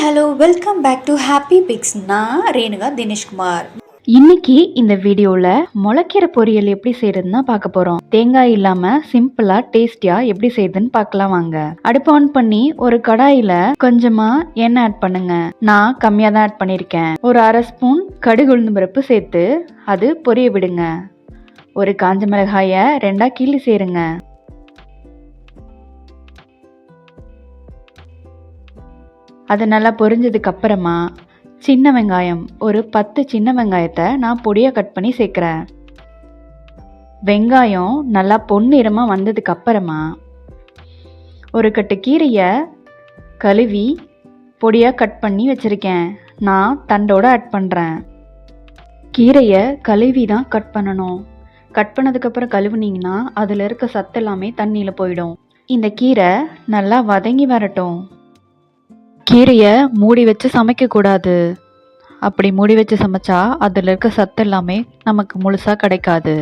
Hello welcome back to happy pics. நான் ரேணுகா தினேஷ்குமார். இன்னைக்கு இந்த வீடியோவில் முளைக்கீரை பொரியல் எப்படி செய்யறதுன்னு பார்க்க போகிறோம். தேங்காய் இல்லாமல் சிம்பிளாக டேஸ்டியாக எப்படி செய்யுதுன்னு பார்க்கலாம் வாங்க. அடுப்பு ஆன் பண்ணி ஒரு கடாயில் கொஞ்சமாக எண்ணெய் ஆட் பண்ணுங்க. நான் கம்மியாக தான் ஆட் பண்ணியிருக்கேன். ஒரு அரை ஸ்பூன் கடுகு உளுந்து பருப்பு சேர்த்து அது பொரிய விடுங்க. ஒரு காஞ்ச மிளகாயை 2 கிள்ளி சேருங்க. அது நல்லா பொரிஞ்சதுக்கு அப்புறமா சின்ன வெங்காயம் ஒரு 10 சின்ன வெங்காயத்தை நான் பொடியாக கட் பண்ணி சேர்க்குறேன். வெங்காயம் நல்லா பொன்னிறமாக வந்ததுக்கு அப்புறமா ஒரு கட்டு கீரையை கழுவி பொடியாக கட் பண்ணி வச்சுருக்கேன். நான் தண்டோடு ஆட் பண்ணுறேன். கீரையை கழுவி தான் கட் பண்ணணும். கட் பண்ணதுக்கப்புறம் கழுவுனீங்கன்னா அதில் இருக்க சத்து எல்லாமே தண்ணியில் போயிடும். இந்த கீரை நல்லா வதங்கி வரட்டும். கீரையை மூடி வச்சு சமைக்கக்கூடாது. அப்படி மூடி வச்சு சமைச்சா அதில் இருக்க சத்து எல்லாமே நமக்கு முழுசாக கிடைக்காது.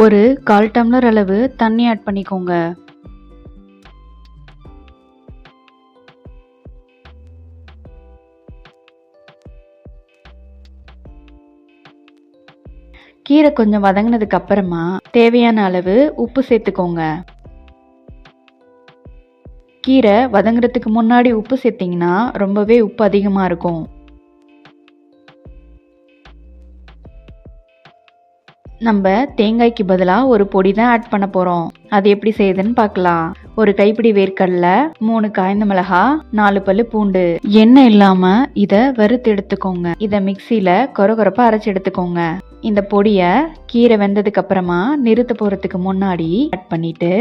ஒரு 1/4 டம்ளர் அளவு தண்ணி ஆட் பண்ணிக்கோங்க. கீரை கொஞ்சம் வதங்கினதுக்கு அப்புறமா தேவையான அளவு உப்பு சேர்த்துக்கோங்க. கீரை வதங்குறதுக்கு முன்னாடி உப்பு சேர்த்திங்கன்னா ரொம்பவே உப்பு அதிகமாக இருக்கும். நம்ம தேங்காய்க்கு பதிலாக ஒரு பொடி தான் ஆட் பண்ண போகிறோம். அது எப்படி செய்யுதுன்னு பார்க்கலாம். ஒரு கைப்பிடி வேர்க்கடலை, 3 காய்ந்த மிளகா, 4 பல்லு பூண்டு. எண்ணெய் இல்லாமல் இதை வறுத்து எடுத்துக்கோங்க. இதை மிக்சியில் கொரகொரப்பாக அரைச்சி எடுத்துக்கோங்க. இந்த பொடியை கீரை வெந்ததுக்கு அப்புறமா நிறுத்த போகிறதுக்கு முன்னாடி ஆட் பண்ணிட்டு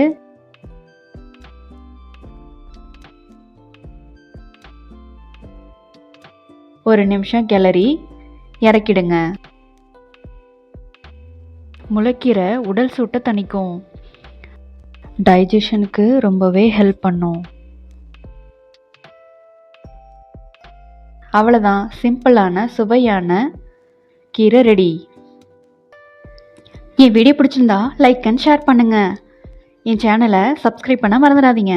ஒரு நிமிஷம் கிளறி இறக்கிடுங்க. முளைக்கீரை உடல் சூட்டை தணிக்கும். டைஜஷனுக்கு ரொம்பவே ஹெல்ப் பண்ணும். அவ்வளோதான், சிம்பிளான சுவையான கீரை ரெடி. என் வீடியோ பிடிச்சிருந்தா லைக் அண்ட் ஷேர் பண்ணுங்க. என் சேனலை சப்ஸ்கிரைப் பண்ண மறந்துடாதீங்க.